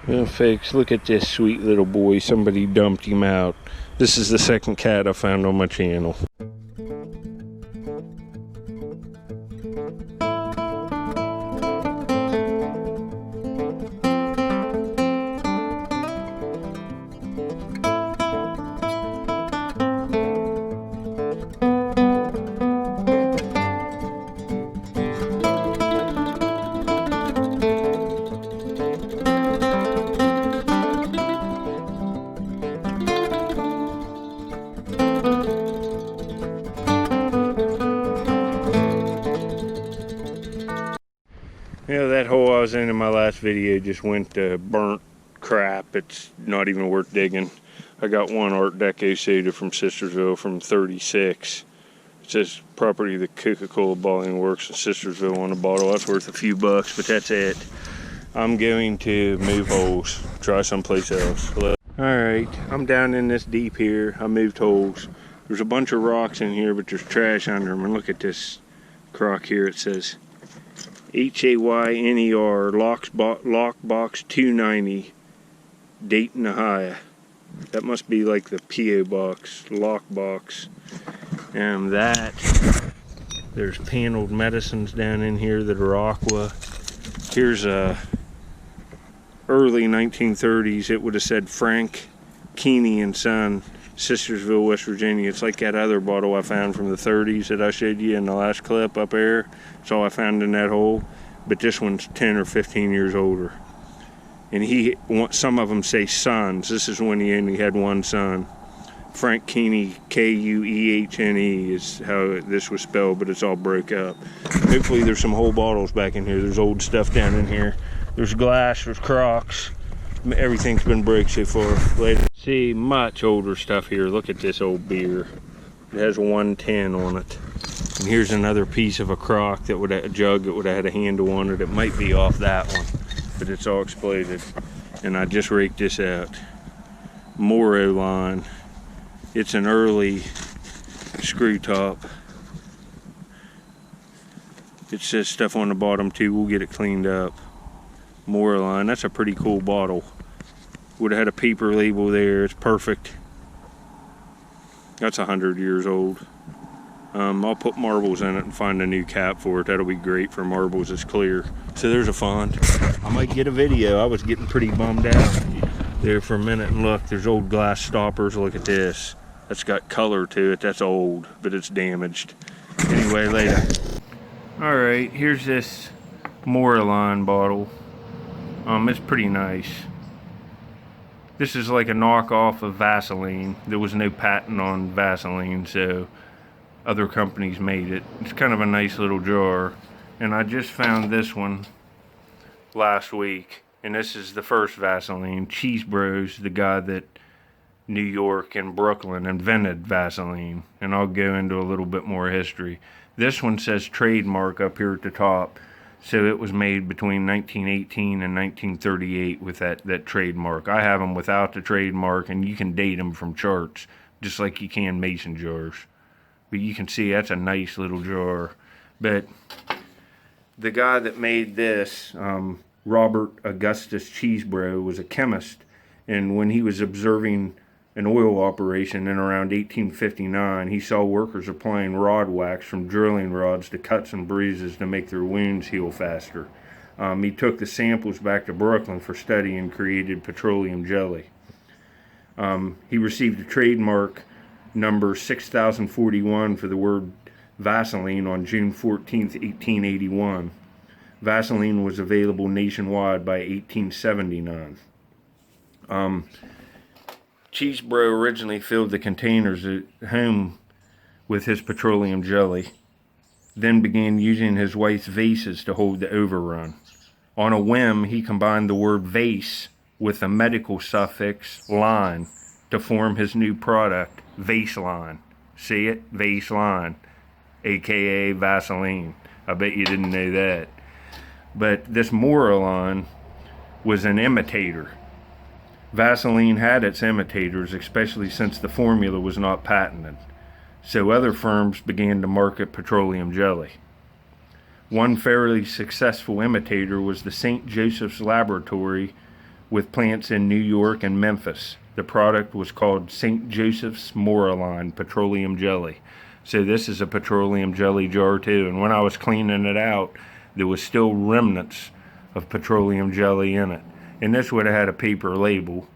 Well, folks, look at this sweet little boy. Somebody dumped him out. This is the second cat I found on my channel. That hole I was in my last video just went to burnt crap. It's not even worth digging. I got one Art Deco soda from Sistersville from 36. It says property of the Coca-Cola bottling works in Sistersville on the bottle. That's worth a few bucks, but that's it. I'm going to move holes, try someplace else. Alright, I'm down in this deep here. I moved holes. There's a bunch of rocks in here, but there's trash under them. And look at this crock here. It says HAYNER Lockbox 290 Dayton, Ohio. That must be like the P.O. box, lockbox. And there's paneled medicines down in here that are aqua. Here's a early 1930s. It would have said Frank Keeney and Son, Sistersville, West Virginia. It's like that other bottle I found from the 30s that I showed you in the last clip up there. That's all I found in that hole. But this one's 10 or 15 years older. And some of them say sons. This is when he only had one son. Frank Keeney, Kuehne is how this was spelled, but it's all broke up. Hopefully there's some whole bottles back in here. There's old stuff down in here. There's glass, there's crocks. Everything's been broke so far. Later. See, much older stuff here. Look at this old beer. It has 110 on it. And here's another piece of a crock that would have a jug that would have had a handle on it. It might be off that one, but it's all exploded. And I just raked this out. Moro line. It's an early screw top. It says stuff on the bottom too. We'll get it cleaned up. Moro line. That's a pretty cool bottle. Would have had a paper label there. It's perfect. That's 100 years old. I'll put marbles in it and find a new cap for it. That'll be great for marbles. It's clear. So there's a font. I might get a video. I was getting pretty bummed out there for a minute. And look, there's old glass stoppers. Look at this. That's got color to it. That's old, but it's damaged. Anyway, later. All right, here's this Murine bottle. It's pretty nice. This is like a knockoff of Vaseline. There was no patent on Vaseline, so other companies made it. It's kind of a nice little jar. And I just found this one last week. And this is the first Vaseline. Cheese Bros, the guy that New York and Brooklyn invented Vaseline. And I'll go into a little bit more history. This one says trademark up here at the top. So it was made between 1918 and 1938 with that trademark. I have them without the trademark, and you can date them from charts, just like you can mason jars. But you can see that's a nice little jar. But the guy that made this, Robert Augustus Cheesebro, was a chemist. And when he was observing an oil operation in around 1859, he saw workers applying rod wax from drilling rods to cuts and bruises to make their wounds heal faster. He took the samples back to Brooklyn for study and created petroleum jelly. He received a trademark number 6041 for the word Vaseline on June 14th, 1881. Vaseline was available nationwide by 1879. Cheesebro originally filled the containers at home with his petroleum jelly, then began using his wife's vases to hold the overrun. On a whim, he combined the word vase with the medical suffix line to form his new product, Vaseline. See it? Vaseline, aka Vaseline. I bet you didn't know that. But this Murine was an imitator. Vaseline had its imitators, especially since the formula was not patented. So other firms began to market petroleum jelly. One fairly successful imitator was the St. Joseph's Laboratory with plants in New York and Memphis. The product was called St. Joseph's Murine Petroleum Jelly. So this is a petroleum jelly jar too, and when I was cleaning it out, there was still remnants of petroleum jelly in it. And this would have had a paper label,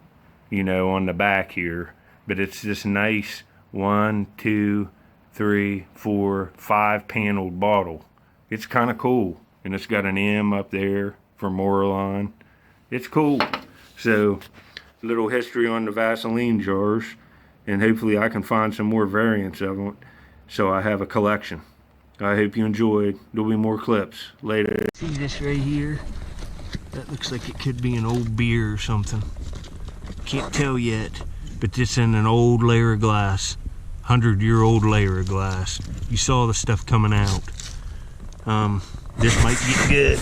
you know, on the back here, but it's this nice 1, 2, 3, 4, 5 paneled bottle. It's kind of cool, and it's got an M up there for Murine. It's cool. So, little history on the Vaseline jars, and hopefully I can find some more variants of them, so I have a collection. I hope you enjoyed. There'll be more clips later. See this right here? That looks like it could be an old beer or something. Can't tell yet, but this in an old layer of glass. 100-year-old layer of glass. You saw the stuff coming out. This might get good.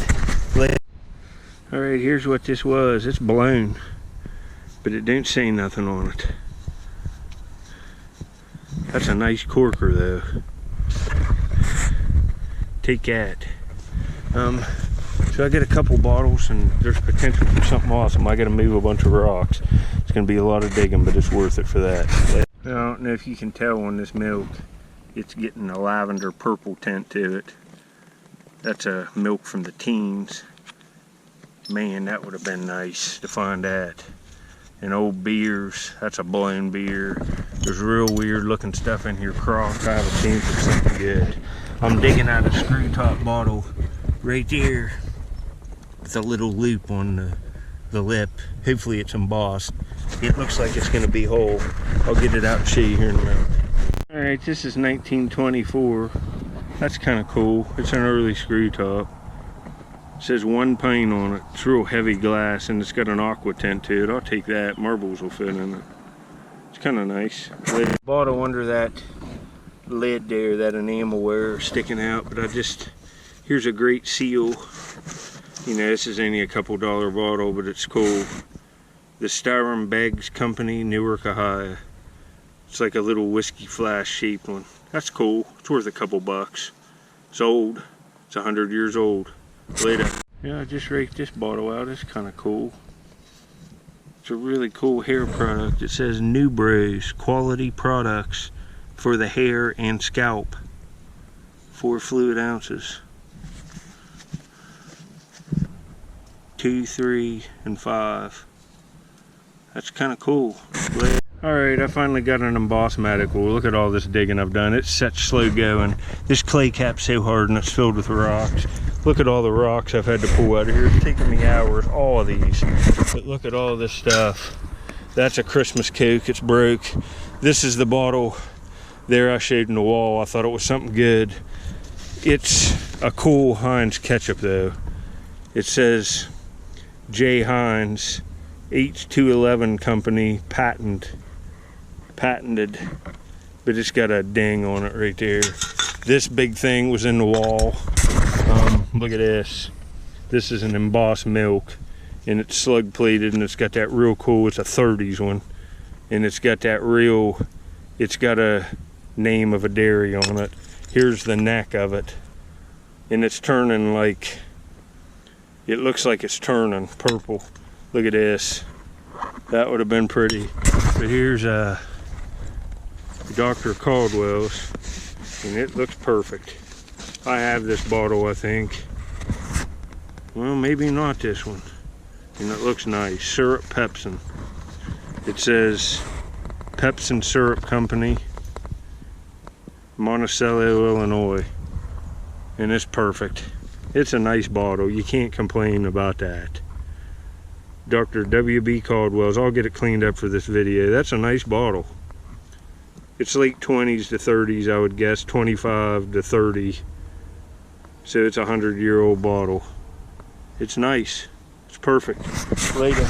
Alright, here's what this was. It's blown, but it don't say nothing on it. That's a nice corker though. Take that. So I get a couple bottles, and there's potential for something awesome. I gotta move a bunch of rocks. It's gonna be a lot of digging, but it's worth it for that. I don't know if you can tell on this milk, it's getting a lavender purple tint to it. That's a milk from the teens. Man, that would have been nice to find that. And old beers, that's a blown beer. There's real weird looking stuff in here, crocked. I have a chance for something good. I'm digging out a screw top bottle right there with a little loop on the lip. Hopefully it's embossed. It looks like it's gonna be whole. I'll get it out and show you here in a minute. All right, this is 1924. That's kind of cool. It's an early screw top. It says 1 pint on it. It's real heavy glass, and it's got an aqua tint to it. I'll take that. Marbles will fit in it. It's kind of nice. Bottle under that lid there, that enamelware sticking out, but here's a great seal. You know, this is only a couple $1 bottle, but it's cool. The Styron Bags Company, Newark, Ohio. It's like a little whiskey flask shaped one. That's cool. It's worth a couple bucks. It's old. It's 100 years old. Later. Yeah, I just raked this bottle out. It's kind of cool. It's a really cool hair product. It says New Bros quality products for the hair and scalp. 4 fluid ounces. 2, 3, and 5. That's kind of cool. Alright, I finally got an embossmatic. Well, look at all this digging I've done. It's such slow going. This clay cap's so hard and it's filled with rocks. Look at all the rocks I've had to pull out of here. It's taken me hours, all of these. But look at all this stuff. That's a Christmas Coke. It's broke. This is the bottle there I showed in the wall. I thought it was something good. It's a cool Heinz ketchup though. It says J. Heinz H211 company patented, but it's got a ding on it right there. This big thing was in the wall. Look at this. This is an embossed milk, and it's slug plated, and it's got that real cool, it's a 30s one, and it's got that real, it's got a name of a dairy on it. Here's the neck of it, and it's turning like, it looks like it's turning purple. Look at this. That would have been pretty. But here's Dr. Caldwell's, and it looks perfect. I have this bottle, I think. Well, maybe not this one. And it looks nice. Syrup Pepsin. It says Pepsin Syrup Company, Monticello, Illinois. And it's perfect. It's a nice bottle. You can't complain about that. Dr. W.B. Caldwell's. I'll get it cleaned up for this video. That's a nice bottle. It's late 20s to 30s, I would guess. 25 to 30. So it's a 100-year-old bottle. It's nice. It's perfect. Later.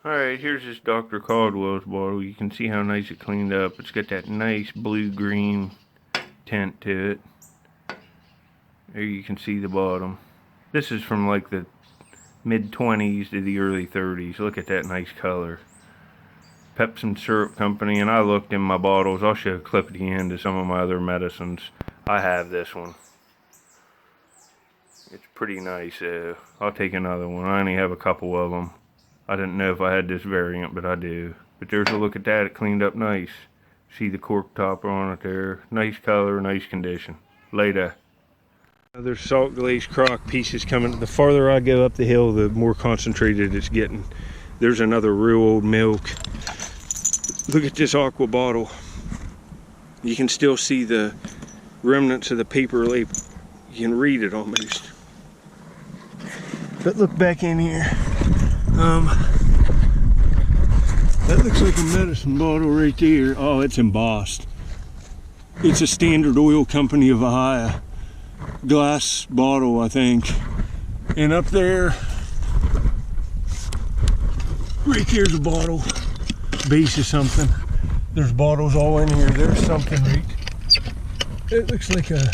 Alright, here's this Dr. Caldwell's bottle. You can see how nice it cleaned up. It's got that nice blue-green tint to it. There you can see the bottom. This is from like the mid-20s to the early 30s. Look at that nice color. Pepsin Syrup Company, and I looked in my bottles. I'll show a clip at the end of some of my other medicines. I have this one. It's pretty nice. I'll take another one. I only have a couple of them. I didn't know if I had this variant, but I do. But there's a look at that. It cleaned up nice. See the cork topper on it there. Nice color, nice condition. Later. There's salt glazed crock pieces coming. The farther I go up the hill, the more concentrated it's getting. There's another real old milk. Look at this aqua bottle. You can still see the remnants of the paper label. You can read it almost. But look back in here. That looks like a medicine bottle right there. Oh, it's embossed. It's a Standard Oil Company of Ohio glass bottle, I think. And up there, right there's a bottle, base of something. There's bottles all in here. There's something right. It looks like a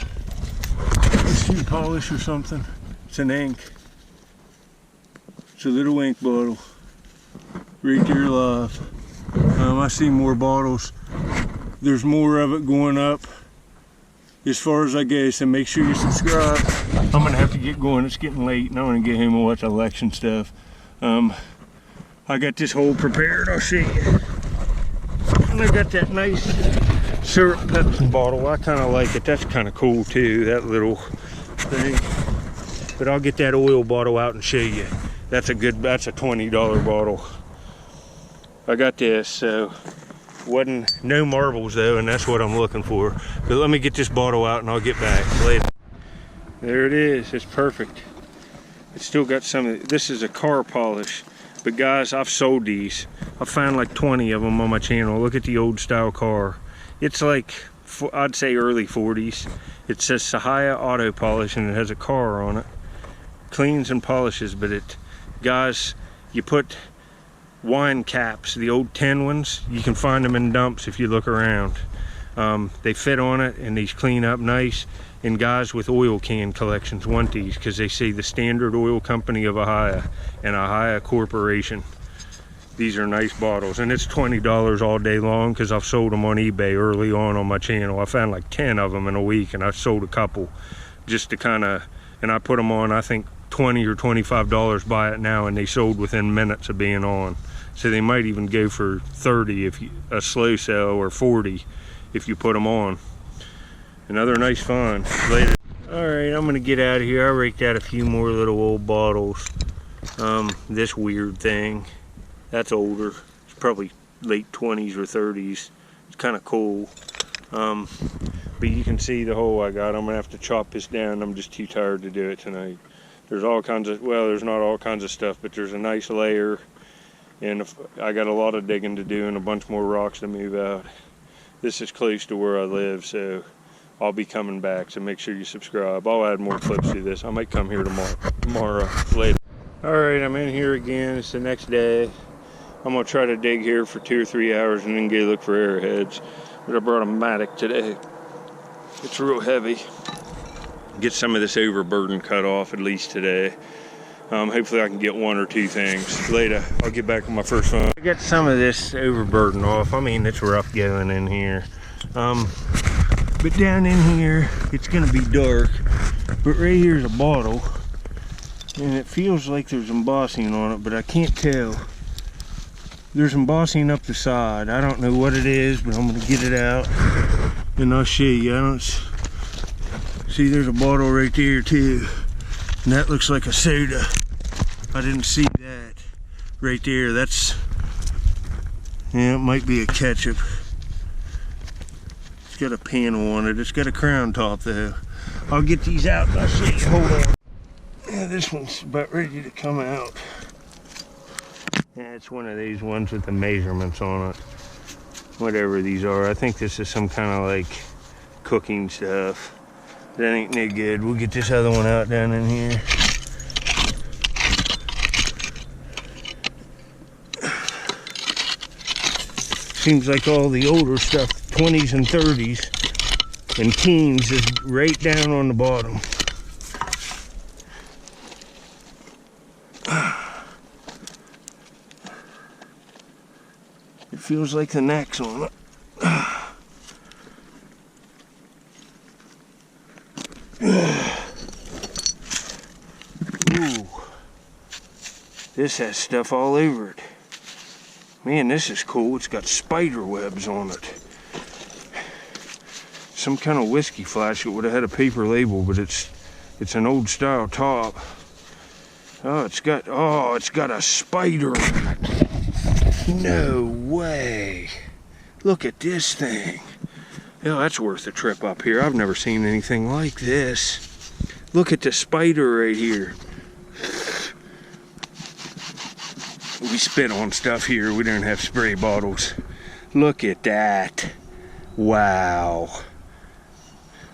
shoe polish or something. It's an ink. It's a little ink bottle. Right there live. I see more bottles. There's more of it going up as far as I go, so make sure you subscribe. I'm gonna have to get going. It's getting late and I'm gonna get home and watch election stuff. I got this hole prepared. I'll show you. And I got that nice syrup Pepsi bottle. I kind of like it. That's kind of cool too, that little thing. But I'll get that oil bottle out and show you. That's a $20 bottle. I got this, so wasn't no marbles though, and that's what I'm looking for. But let me get this bottle out and I'll get back later. There it is. It's perfect. It's still got some of this is a car polish. But guys, I've sold these. I found like 20 of them on my channel. Look at the old style car. It's like, I'd say early 40s. It says Sahaya Auto Polish and it has a car on it. Cleans and polishes, but it, guys, you put wine caps, the old tin ones, you can find them in dumps if you look around. They fit on it and these clean up nice. And guys with oil can collections want these because they say the Standard Oil Company of Ohio and Ohio Corporation. These are nice bottles, and it's $20 all day long because I've sold them on eBay early on my channel. I found like 10 of them in a week, and I sold a couple just to kind of, and I put them on, I think $20 or $25 buy it now, and they sold within minutes of being on. So they might even go for 30 if you, a slow sell, or 40 if you put them on. Another nice find. Later. Alright, I'm gonna get out of here. I raked out a few more little old bottles. This weird thing, that's older. It's probably late 20s or 30s. It's kind of cool. But you can see the hole I got. I'm gonna have to chop this down. I'm just too tired to do it tonight. There's all kinds of, well, there's not all kinds of stuff, but there's a nice layer. And I got a lot of digging to do and a bunch more rocks to move out. This is close to where I live, so I'll be coming back, so make sure you subscribe. I'll add more clips to this. I might come here tomorrow later. Alright, I'm in here again. It's the next day. I'm going to try to dig here for 2 or 3 hours and then go look for arrowheads. But I brought a mattock today. It's real heavy. Get some of this overburden cut off at least today. Hopefully I can get 1 or 2 things. Later, I'll get back on my first one. I got some of this overburden off. I mean, it's rough going in here. But down in here, it's gonna be dark. But right here's a bottle. And it feels like there's embossing on it, but I can't tell. There's embossing up the side. I don't know what it is, but I'm gonna get it out. And I'll show you. I don't see, there's a bottle right there too. And that looks like a soda. I didn't see that right there. That's, yeah, it might be a ketchup. It's got a panel on it. It's got a crown top though. I'll get these out and I'll show you. Hold on. Yeah, this one's about ready to come out. Yeah, it's one of these ones with the measurements on it. Whatever these are. I think this is some kind of like cooking stuff. That ain't no good. We'll get this other one out down in here. Seems like all the older stuff, 20s and 30s and teens, is right down on the bottom. It feels like the neck's on it. This has stuff all over it. Man, this is cool. It's got spider webs on it. Some kind of whiskey flask. It would have had a paper label, but it's an old style top. Oh, it's got a spider. No way. Look at this thing. Yeah, that's worth a trip up here. I've never seen anything like this. Look at the spider right here. We spit on stuff here. We don't have spray bottles. Look at that. Wow.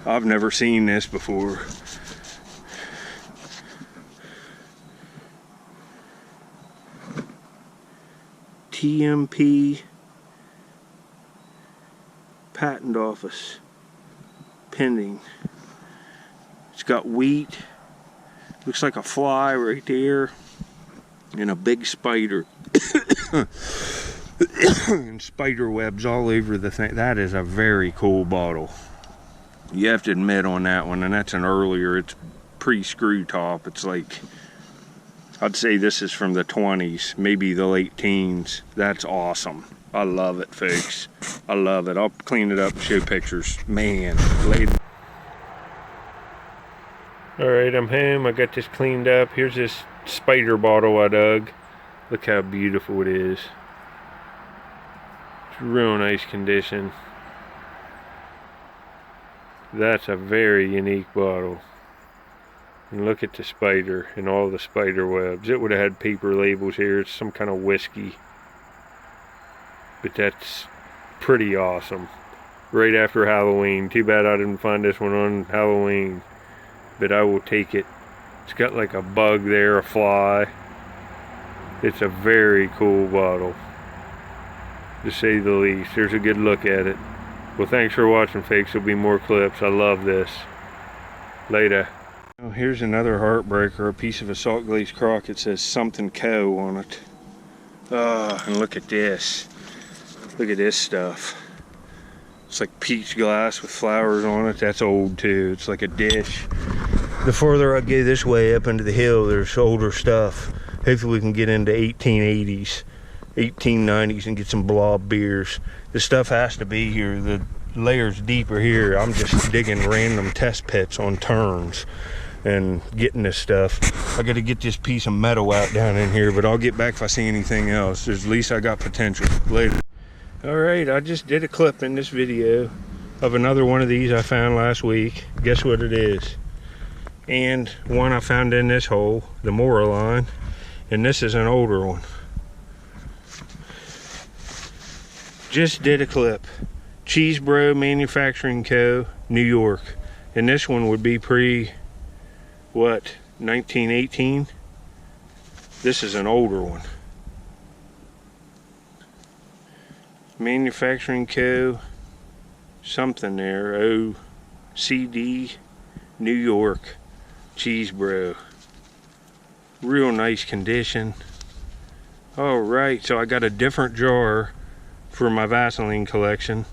I've never seen this before. TMP Patent Office pending. It's got wheat. Looks like a fly right there. And a big spider. And spider webs all over the thing. That is a very cool bottle. You have to admit on that one, and that's an earlier, it's pre-screw top. It's like, I'd say this is from the 20s, maybe the late teens. That's awesome. I love it, folks. I love it. I'll clean it up and show pictures. Man, later. Alright, I'm home. I got this cleaned up. Here's this spider bottle I dug. Look how beautiful it is. It's real nice condition. That's a very unique bottle. And look at the spider and all the spider webs. It would have had paper labels here. It's some kind of whiskey. But that's pretty awesome. Right after Halloween. Too bad I didn't find this one on Halloween. But I will take it. It's got like a bug there, a fly. It's a very cool bottle, to say the least. There's a good look at it. Well, thanks for watching, folks. There'll be more clips. I love this. Later. Oh, here's another heartbreaker. A piece of a salt glazed crock. It says something Co on it. And look at this. Look at this stuff. It's like peach glass with flowers on it. That's old too. It's like a dish. The further I go this way up into the hill, there's older stuff. Hopefully we can get into 1880s, 1890s and get some blob beers. This stuff has to be here. The layer's deeper here. I'm just digging random test pits on turns and getting this stuff. I got to get this piece of metal out down in here, but I'll get back if I see anything else. At least I got potential. Later. Alright, I just did a clip in this video of another one of these I found last week. Guess what it is? And one I found in this hole, the Murine, and this is an older one. Just did a clip. Cheesebro Manufacturing Co., New York. And this one would be what, 1918? This is an older one. Manufacturing Co., something there, OCD, New York, Cheesebro. Real nice condition. Alright, so I got a different jar for my Vaseline collection.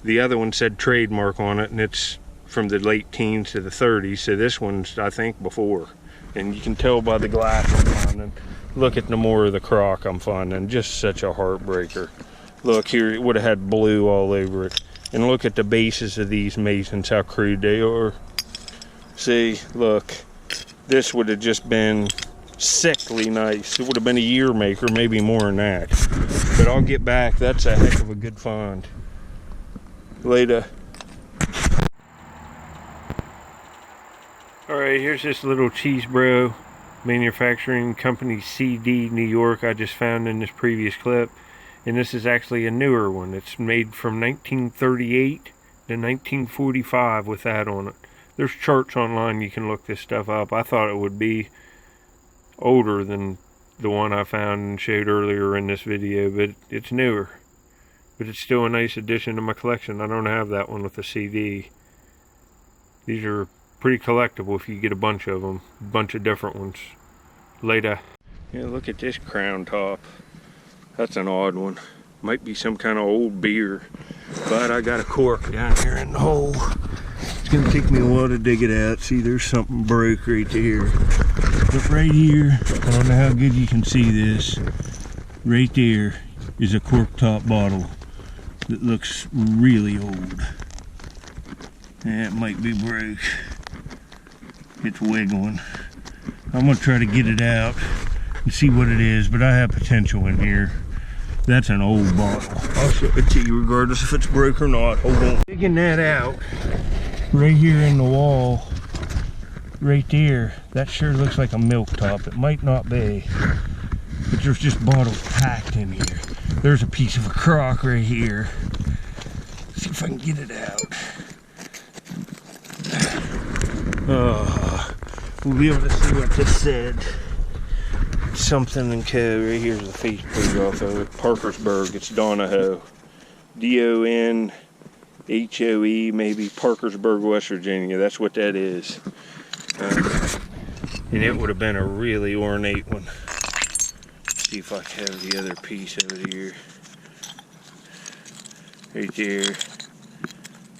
The other one said trademark on it, and it's from the late teens to the 30s, so this one's, I think, before. And you can tell by the glass I'm finding. Look at the more of the crock I'm finding. Just such a heartbreaker. Look here, it would have had blue all over it. And look at the bases of these masons, how crude they are. See, look, this would have just been sickly nice. It would have been a year maker, maybe more than that. But I'll get back. That's a heck of a good find. Later. Alright, here's this little Cheesebro Manufacturing Company CD, New York, I just found in this previous clip. And this is actually a newer one. It's made from 1938 to 1945 with that on it. There's charts online, you can look this stuff up. I thought it would be older than the one I found and showed earlier in this video, but it's newer. But it's still a nice addition to my collection. I don't have that one with the CD. These are pretty collectible if you get a bunch of them. A bunch of different ones. Later. Yeah, look at this crown top. That's an odd one. Might be some kind of old beer. But I got a cork down here in the hole. It's gonna take me a while to dig it out. See, there's something broke right there. But right here, I don't know how good you can see this, right there is a cork top bottle that looks really old. That might be broke. It's wiggling. I'm gonna try to get it out and see what it is, but I have potential in here. That's an old bottle. I'll show it to you regardless if it's broke or not. Hold on. Digging that out, right here in the wall, right there, that sure looks like a milk top. It might not be, but there's just bottles packed in here. There's a piece of a crock right here. Let's see if I can get it out. We'll be able to see what this said. Something and Co. Right here's the face page off of it. Parkersburg. It's Donahoe. D-O-N-H-O-E, maybe. Parkersburg, West Virginia. That's what that is. And it would have been a really ornate one. Let's see if I can have the other piece over here. Right there.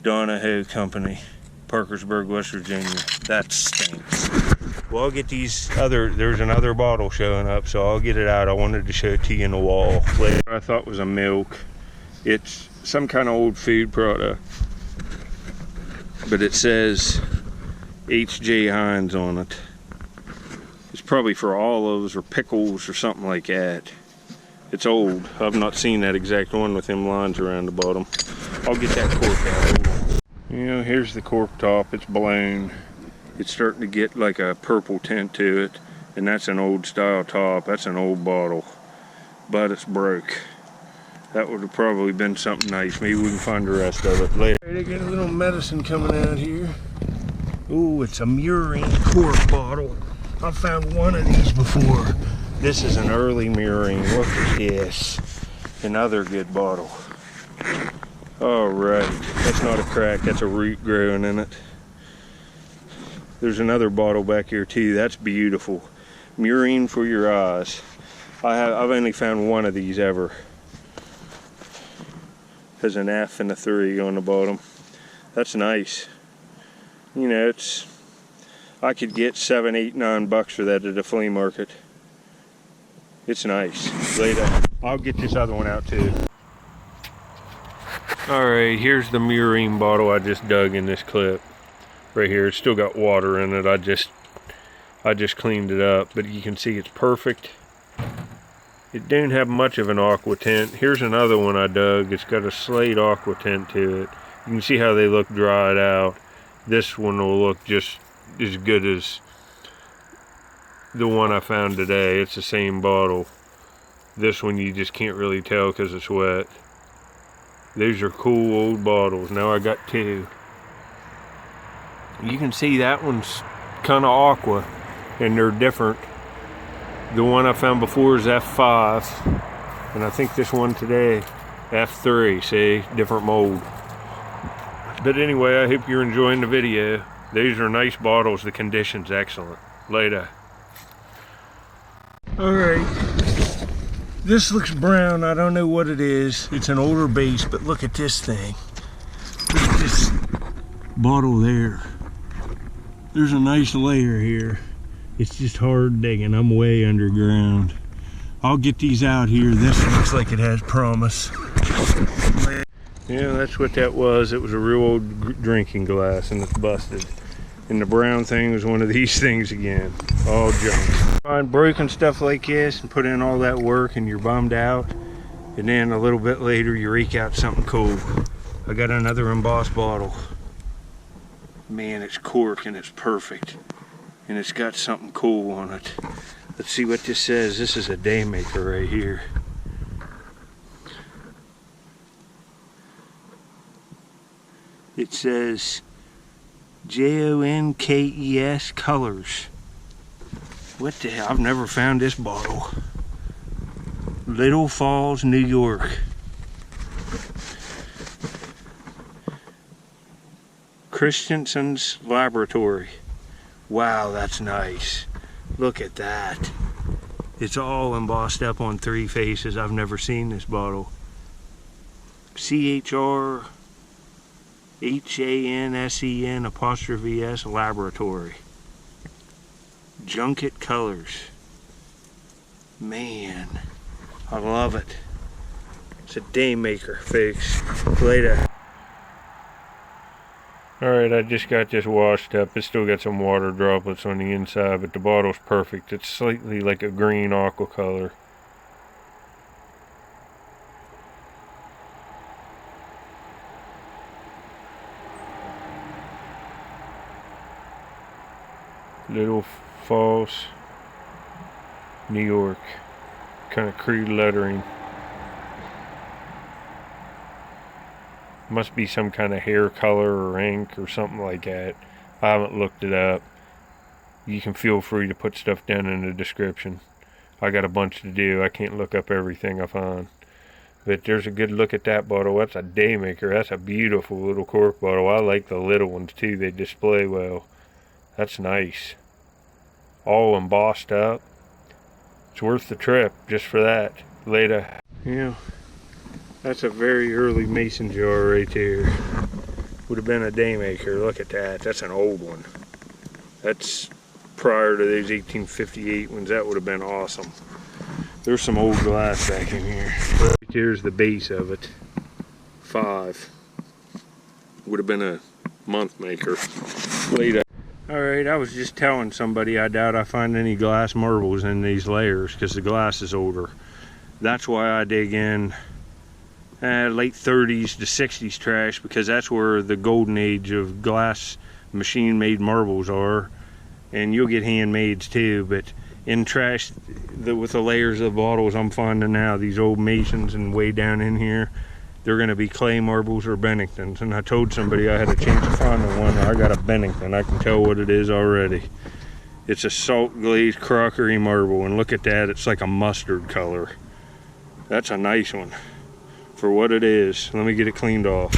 Donahoe Company. Parkersburg, West Virginia. That stinks. Well, I'll get these there's another bottle showing up, so I'll get it out. I wanted to show it to you in the wall. Later, I thought was a milk. It's some kind of old food product, but it says H.J. Heinz on it. It's probably for olives or pickles or something like that. It's old. I've not seen that exact one with them lines around the bottom. I'll get that cork out. You know, here's the cork top. It's blown. It's starting to get like a purple tint to it, and that's an old style top. That's an old bottle, but it's broke. That would have probably been something nice. Maybe we can find the rest of it later. They got a little medicine coming out here. Ooh, it's a Murine cork bottle. I found one of these before. This is an early Murine. Look at this. Another good bottle. All right, that's not a crack. That's a root growing in it. There's another bottle back here too. That's beautiful. Murine for your eyes. I've only found one of these ever. Has an F and a 3 on the bottom. That's nice. You know, I could get $7, $8, $9 for that at a flea market. It's nice. Later, I'll get this other one out too. All right, here's the Murine bottle I just dug in this clip. Right here, it's still got water in it. I just cleaned it up, but you can see it's perfect. It didn't have much of an aqua tint. Here's another one I dug. It's got a slate aqua tint to it. You can see how they look dried out. This one will look just as good as the one I found today. It's the same bottle. This one you just can't really tell because it's wet. These are cool old bottles. Now I got two. You can see that one's kind of aqua, and they're different. The one I found before is F5, and I think this one today, F3, see, different mold. But anyway, I hope you're enjoying the video. These are nice bottles, the condition's excellent. Later. All right, this looks brown. I don't know what it is. It's an older base, but look at this thing. Look at this bottle there. There's a nice layer here. It's just hard digging. I'm way underground. I'll get these out here. This looks like it has promise. Yeah, that's what that was. It was a real old drinking glass, and it's busted. And the brown thing was one of these things again. All junk. Find broken stuff like this and put in all that work and you're bummed out. And then a little bit later you eke out something cool. I got another embossed bottle. Man, it's cork and it's perfect. And it's got something cool on it. Let's see what this says. This is a day maker right here. It says Jonkes Colors. What the hell? I've never found this bottle. Little Falls, New York. Christensen's Laboratory. Wow, that's nice. Look at that. It's all embossed up on 3 faces. I've never seen this bottle. CHRHANSEN' Laboratory. Junket colors. Man, I love it. It's a day maker fix. Later. Alright, I just got this washed up. It's still got some water droplets on the inside, but the bottle's perfect. It's slightly like a green aqua color. Little Falls, New York. Kind of crude lettering. Must be some kind of hair color or ink or something like that. I haven't looked it up. You can feel free to put stuff down in the description. I got a bunch to do. I can't look up everything I find. But there's a good look at that bottle. That's a day maker. That's a beautiful little cork bottle. I like the little ones too. They display well. That's nice. All embossed up. It's worth the trip just for that. Later. Yeah, that's a very early mason jar right there. Would have been a day maker. Look at that. That's an old one. That's prior to these 1858 ones. That would have been awesome. There's some old glass back in here. Right here's the base of it. 5. Would have been a month maker. Later. Alright, I was just telling somebody I doubt I find any glass marbles in these layers because the glass is older. That's why I dig in late 30s to 60s trash, because that's where the golden age of glass machine made marbles are. And you'll get handmades too, but in trash with the layers of bottles I'm finding now, these old masons and way down in here, they're going to be clay marbles or Benningtons. And I told somebody I had a chance of finding one. I got a Bennington. I can tell what it is already. It's a salt glazed crockery marble, and look at that. It's like a mustard color. That's a nice one for what it is. Let me get it cleaned off.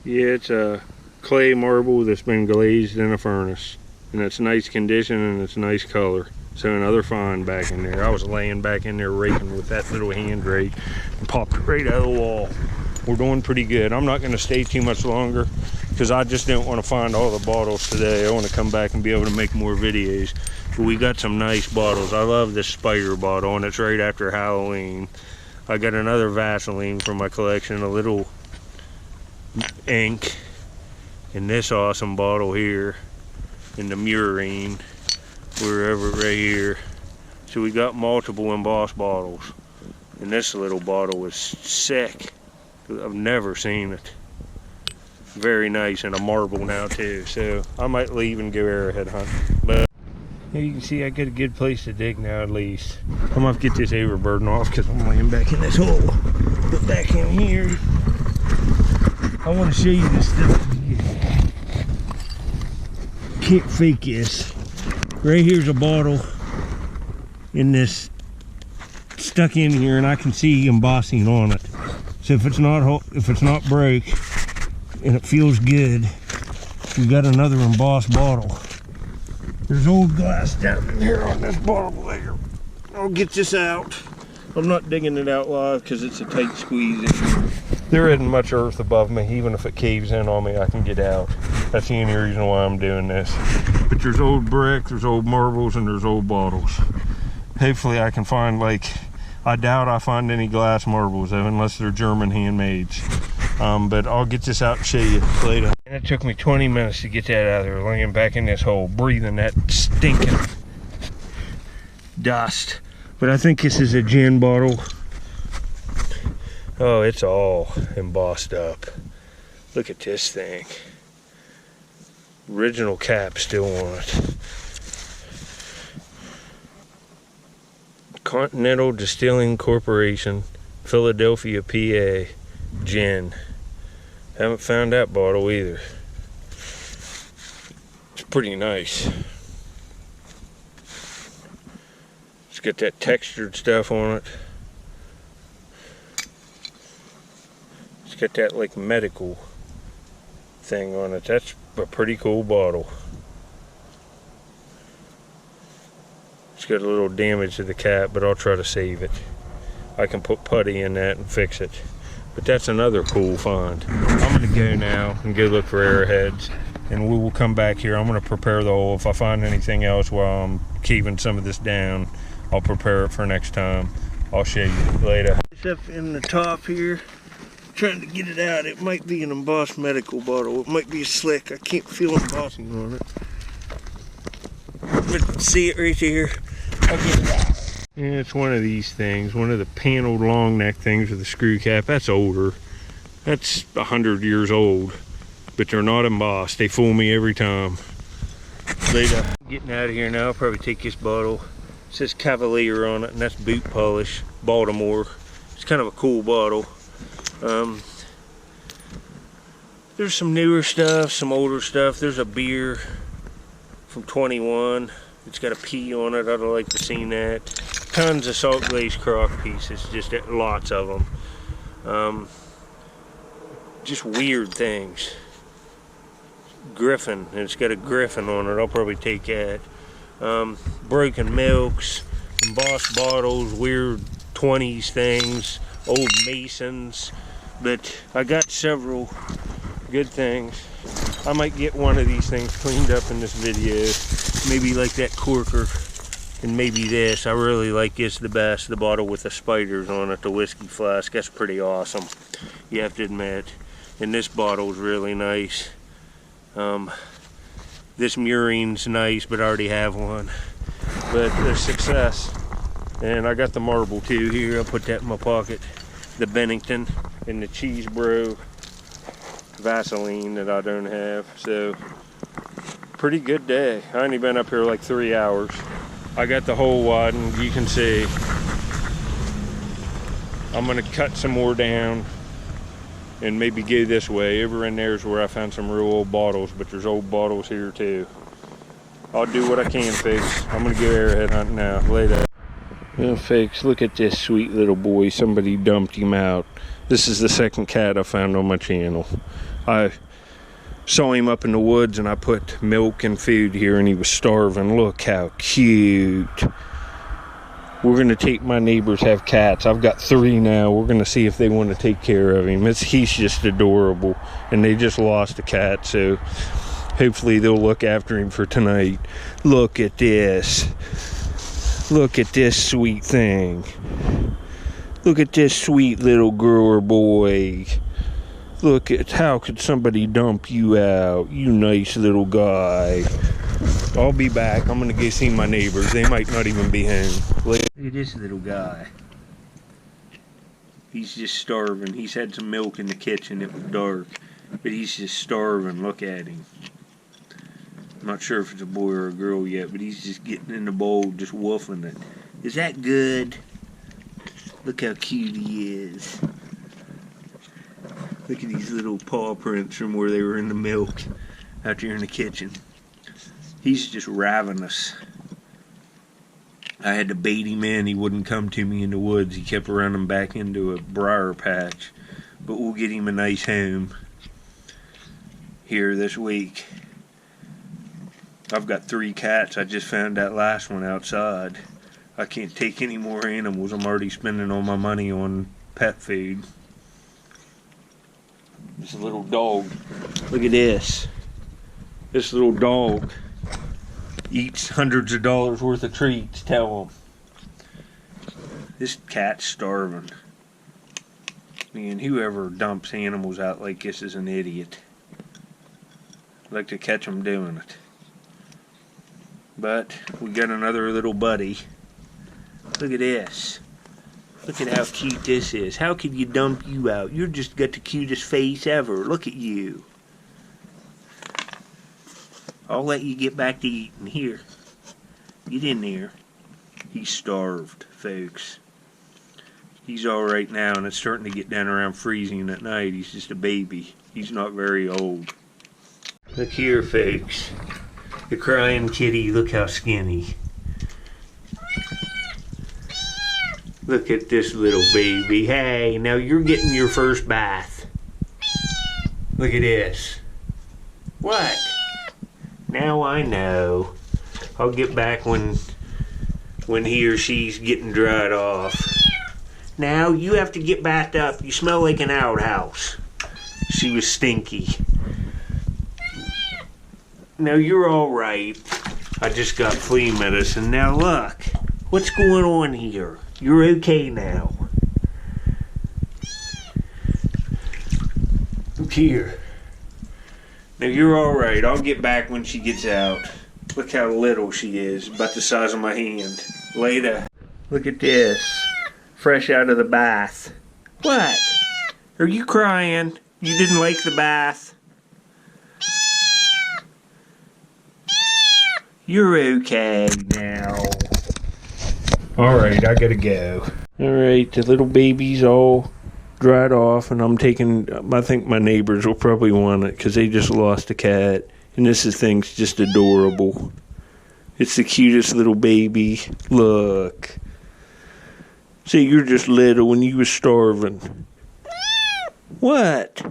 Yeah, it's a clay marble that's been glazed in a furnace, and it's nice condition and it's nice color. So another find back in there. I was laying back in there raking with that little hand rake and popped it right out of the wall. We're doing pretty good. I'm not going to stay too much longer because I just didn't want to find all the bottles today. I want to come back and be able to make more videos. But we got some nice bottles. I love this spider bottle, and it's right after Halloween. I got another Vaseline from my collection, a little ink, and this awesome bottle here in the Murine. Wherever right here. So we got multiple embossed bottles, and this little bottle is sick. I've never seen it. Very nice, and a marble now too. So I might leave and go arrowhead hunting. But yeah, you can see I got a good place to dig now at least. I'm gonna have to get this overburden off because I'm laying back in this hole. But back in here, I want to show you this stuff. Can't fake this. Right here's a bottle in this stuck in here, and I can see embossing on it. So if it's not broke and it feels good, we got another embossed bottle. There's old glass down in here on this bottle layer. I'll get this out. I'm not digging it out live because it's a tight squeeze in here. There isn't much earth above me. Even if it caves in on me, I can get out. That's the only reason why I'm doing this. But there's old brick, there's old marbles, and there's old bottles. Hopefully I can find, I doubt I find any glass marbles though, unless they're German handmades. But I'll get this out and show you later. And it took me 20 minutes to get that out of there, laying back in this hole, breathing that stinking dust. But I think this is a gin bottle. Oh, it's all embossed up. Look at this thing. Original cap still on it. Continental Distilling Corporation, Philadelphia, PA, gin. Haven't found that bottle either. It's pretty nice. It's got that textured stuff on it. It's got that like medical thing on it. That's a pretty cool bottle. It's got a little damage to the cap, but I'll try to save it. I can put putty in that and fix it. But that's another cool find. I'm gonna go now and go look for arrowheads. and we will come back here. I'm going to prepare the hole. If I find anything else while I'm keeping some of this down, I'll prepare it for next time. I'll show you later. Stuff in the top here, trying to get it out. It might be an embossed medical bottle. It might be slick. I can't feel embossing on it. But see it right there? I'll get it out. Yeah, it's one of these things, one of the paneled long neck things with a screw cap. That's older. That's 100 years old, but they're not embossed. They fool me every time. Later. Getting out of here now. I'll probably take this bottle. It says Cavalier on it, and that's boot polish, Baltimore. It's kind of a cool bottle. There's some newer stuff, some older stuff. There's a beer from 21. It's got a P on it. I'd like to see that. Tons of salt glazed crock pieces, just lots of them. Just weird things. Griffin, and it's got a Griffin on it. I'll probably take that. Broken milks, embossed bottles, weird 20s things, old Masons. But I got several good things. I might get one of these things cleaned up in this video. Maybe like that corker, and maybe this. I really like this the best, the bottle with the spiders on it, the whiskey flask. That's pretty awesome, you have to admit. And this bottle's really nice. This Murine's nice, but I already have one. But a success. And I got the marble too here. I'll put that in my pocket. The Bennington and the Cheese Bro Vaseline that I don't have. So pretty good day. I only been up here like 3 hours. I got the hole widened, you can see. I'm gonna cut some more down and maybe go this way. Over in there is where I found some real old bottles, but there's old bottles here too. I'll do what I can, folks. I'm gonna go airhead hunting now. Later. Well, folks, look at this sweet little boy. Somebody dumped him out. This is the second cat I found on my channel. I saw him up in the woods and I put milk and food here and he was starving. Look how cute. We're gonna take, my neighbors have cats. I've got 3 now. We're gonna see if they want to take care of him. He's just adorable, and they just lost a cat, so hopefully they'll look after him for tonight. Look at this. Look at this sweet thing. Look at this sweet little girl or boy. Look at, how could somebody dump you out? You nice little guy. I'll be back. I'm gonna go see my neighbors. They might not even be home. Look at this little guy. He's just starving. He's had some milk in the kitchen. It was dark, but he's just starving. Look at him. I'm not sure if it's a boy or a girl yet, but he's just getting in the bowl, just wolfing it. Is that good? Look how cute he is. Look at these little paw prints from where they were in the milk out there in the kitchen. He's just ravenous. I had to bait him in. He wouldn't come to me in the woods. He kept running back into a briar patch. But we'll get him a nice home here this week. I've got 3 cats. I just found that last one outside. I can't take any more animals. I'm already spending all my money on pet food. This little dog. Look at this. This little dog eats hundreds of dollars worth of treats, tell him. This cat's starving. Man, whoever dumps animals out like this is an idiot. I'd like to catch them doing it. But we got another little buddy. Look at this. Look at how cute this is. How could you dump you out? You're just got the cutest face ever. Look at you. I'll let you get back to eating. Here. Get in there. He's starved, folks. He's alright now, and it's starting to get down around freezing at night. He's just a baby. He's not very old. Look here, folks. The crying kitty, look how skinny. Look at this little baby. Hey, now you're getting your first bath. Look at this. What? Now I know. I'll get back when he or she's getting dried off. Now you have to get bathed up. You smell like an outhouse. She was stinky. Now you're all right. I just got flea medicine. Now look, what's going on here? You're okay now. Look here. Now you're all right. I'll get back when she gets out. Look how little she is, about the size of my hand. Later. Look at this. Fresh out of the bath. What? Are you crying? You didn't like the bath? You're okay now. Alright, I gotta go. Alright, the little baby's all dried off, and I'm taking, I think my neighbors will probably want it because they just lost a cat. And thing's just adorable. It's the cutest little baby. Look. See, you're just little when you was starving. What?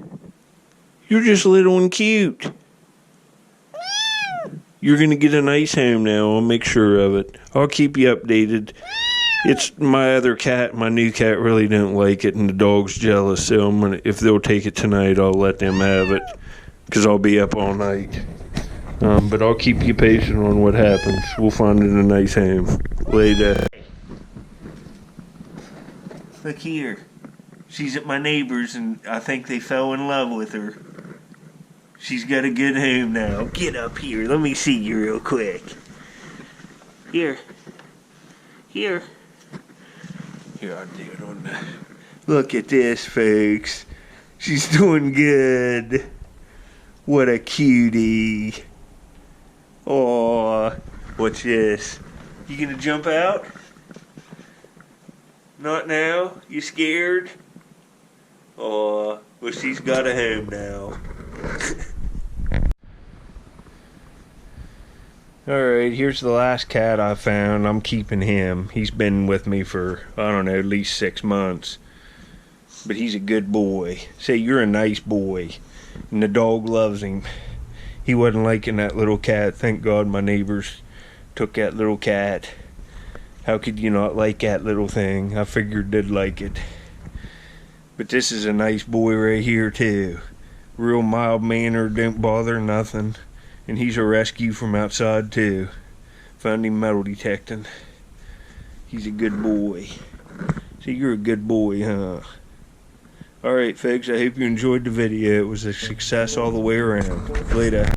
You're just little and cute. You're going to get a nice home now. I'll make sure of it. I'll keep you updated. It's my other cat. My new cat really don't like it, and the dog's jealous. So if they'll take it tonight, I'll let them have it. Because I'll be up all night. But I'll keep you patient on what happens. We'll find it a nice home. Later. Look here. She's at my neighbor's, and I think they fell in love with her. She's got a good home now. Get up here. Let me see you real quick. Here. Here. Here, I'll do it on the... Look at this, folks. She's doing good. What a cutie. Aw. What's this? You gonna jump out? Not now? You scared? Aw. Well, she's got a home now. Alright, here's the last cat I found. I'm keeping him. He's been with me for, I don't know, at least 6 months. But he's a good boy. Say, you're a nice boy. And the dog loves him. He wasn't liking that little cat. Thank God my neighbors took that little cat. How could you not like that little thing? I figured they'd like it. But this is a nice boy right here too. Real mild mannered, don't bother nothing. And he's a rescue from outside too. Found him metal detecting. He's a good boy. See, you're a good boy, huh? Alright folks, I hope you enjoyed the video. It was a success all the way around. Later.